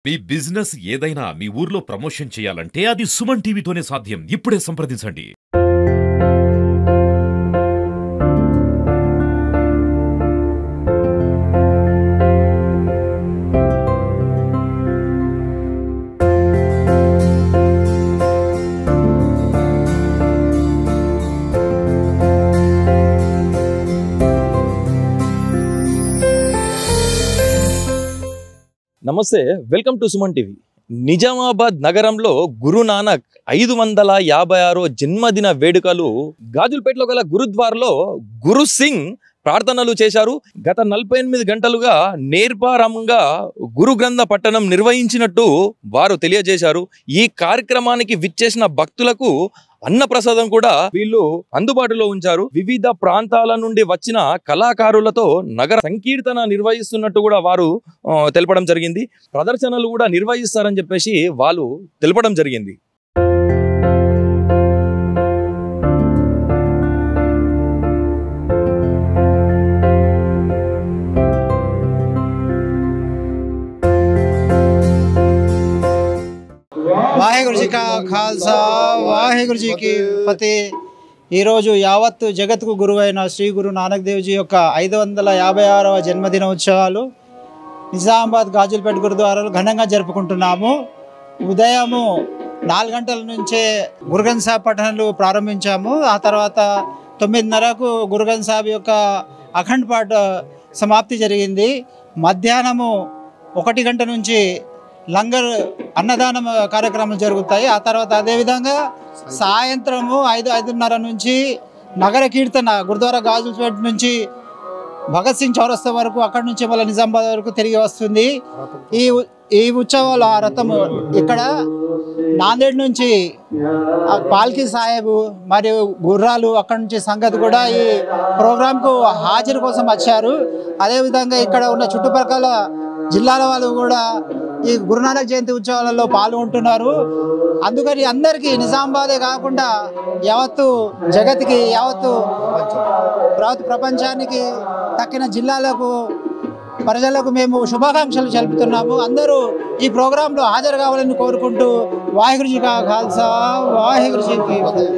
మీ business ఏదైనా మీ ఊర్లో promotion చేయాలంటే అది సుమన్ టీవీతోనే సాధ్యం. ఇప్పుడే సంప్రదించండి. నమస్తే, welcome to Suman TV. Nizamabad నగరంలో గురునానక్ 556వ జన్మదిన వేడుకలు గాజుల్పేటలో గల గురుద్వార్లో గురు సింగ్ ప్రార్థనలు చేశారు. గత 48 గంటలుగా నేర్పారంగా గురు గ్రంథ పట్టణం నిర్వహించినట్టు వారు తెలియజేశారు. ఈ కార్యక్రమానికి విచ్చేసిన భక్తులకు అన్నప్రసాదం కూడా వీళ్ళు అందుబాటులో ఉంచారు. వివిధ ప్రాంతాల నుండి వచ్చిన కళాకారులతో నగర సంకీర్తన నిర్వహిస్తున్నట్టు కూడా వారు తెలపడం జరిగింది. ప్రదర్శనలు కూడా నిర్వహిస్తారని చెప్పేసి వాళ్ళు తెలపడం జరిగింది. వాహెగురు జీ కా ఖాల్సా వాహెగురు జీ కి ఫతేహ్. ఈరోజు యావత్తు జగత్కు గురువైన శ్రీ గురు నానక్ దేవ్ జీ యొక్క 556వ జన్మదినోత్సవాలు నిజామాబాద్ గాజుల్పేట గురుద్వారాలో ఘనంగా జరుపుకుంటున్నాము. ఉదయము 4 గంటల నుంచే గురుగ్రంథ్ సాహిబ్ పఠనాలు ప్రారంభించాము. ఆ తర్వాత 9:30కు గురుగ్రంథ్ సాహిబ్ యొక్క అఖండ్ పాఠ సమాప్తి జరిగింది. మధ్యాహ్నము 1 గంట నుంచి లంగర్ అన్నదానం కార్యక్రమాలు జరుగుతాయి. ఆ తర్వాత అదేవిధంగా సాయంత్రము 5:30 నుంచి నగర కీర్తన గురుద్వారా గాజుల్పేట నుంచి భగత్ సింగ్ చౌరస్తా వరకు, అక్కడి నుంచి మళ్ళీ నిజామాబాద్ వరకు తిరిగి వస్తుంది. ఈ ఉత్సవాలు ఆ రథము ఇక్కడ నాందేడ్ నుంచి పాల్కీ సాహెబ్ మరియు గుర్రాలు అక్కడి నుంచి సంగతి కూడా ఈ ప్రోగ్రాంకు హాజరు కోసం వచ్చారు. అదేవిధంగా ఇక్కడ ఉన్న చుట్టుపక్కల జిల్లాల వాళ్ళు కూడా ఈ గురునానక్ జయంతి ఉత్సవాలలో పాల్గొంటున్నారు. అందుకని అందరికీ నిజామాబాదే కాకుండా యావత్తు జగత్కి, యావత్తు ప్రపంచానికి తక్కిన జిల్లాలకు ప్రజలకు మేము శుభాకాంక్షలు తెలుపుతున్నాము. అందరూ ఈ ప్రోగ్రాంలో హాజరు కావాలని కోరుకుంటూ వాహెగురు జీ కా ఖాల్సా వాహెగురు జీ కి ఫతేహ్.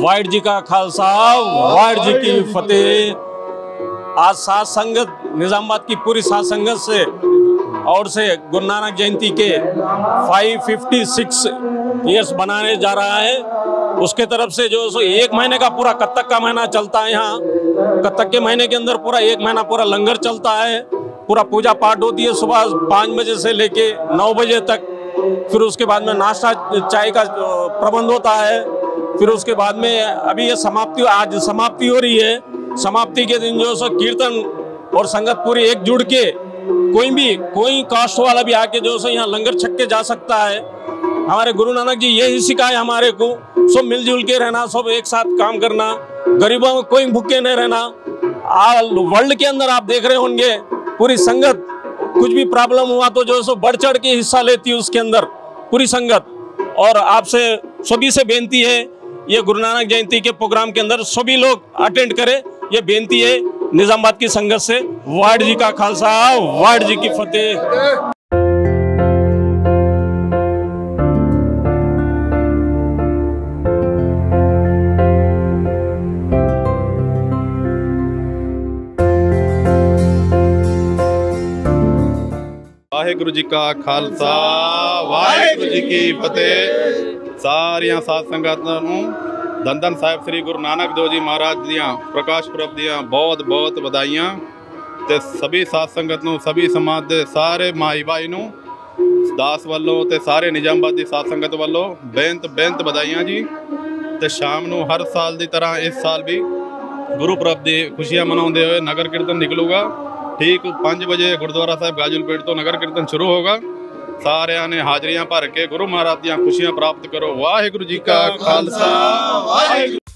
वाहिगुरू जी का खालसा वाहिगुरू जी की फतेह। आज सात संगत निजामाबाद की पूरी सात संगत से और से गुरु नानक जयंती के 556 ईयर्स बनाने जा रहा है। उसके तरफ से जो सो 1 महीने का पूरा कत्तक का महीना चलता है। यहाँ कत्तक के महीने के अंदर पूरा 1 महीना पूरा लंगर चलता है। पूरा पूजा पाठ होती है सुबह 5 बजे से लेके 9 बजे तक। फिर उसके बाद में नाश्ता चाय का प्रबंध होता है। फिर उसके बाद में अभी ये आज समाप्ति हो रही है। समाप्ति के दिन जो सो कीर्तन और संगत पूरी एकजुट के कोई कास्ट वाला भी आके जो सो यहाँ लंगर छक के जा सकता है। हमारे गुरु नानक जी यही सिखाए हमारे को, सब मिलजुल के रहना, सब एक साथ काम करना, गरीबों को कोई भूखे नहीं रहना। वर्ल्ड के अंदर आप देख रहे होंगे पूरी संगत कुछ भी प्रॉब्लम हुआ तो जो सो बढ़ चढ़ के हिस्सा लेती है उसके अंदर पूरी संगत। और आपसे सभी से बेनती है ये गुरु नानक जयंती के प्रोग्राम के अंदर सभी लोग अटेंड करें, ये बेनती है निजामाबाद की संगत से। वाहिगुरू जी का खालसा वाहिगुरू जी की फतेह। वाहिगुरू जी का खालसा वाहिगुरू जी की फतेह। सारिया सात संगतां नूं धन धन साहिब श्री गुरु नानक देव जी महाराज दियां प्रकाश पुरब दियां बहुत बहुत बधाइयां। ते सभी सात संगत नूं, सभी समाज दे सारे माई भाई नूं दास वालों ते सारे निजामाबाद दी सात संगत वालों बेनत बधाइयां जी। ते शाम नूं हर साल दी तरह इस साल भी गुरु पुरब दी खुशियां मनाउंदे होए नगर कीर्तन निकलूगा। ठीक 5 बजे गुरुद्वारा साहिब गाजुलपेट तो नगर कीर्तन शुरू होगा। सारे ने हाजरियां भर के गुरु महाराज दी खुशियां प्राप्त करो। वाहिगुरू जी का खालसा वाहिगुरू।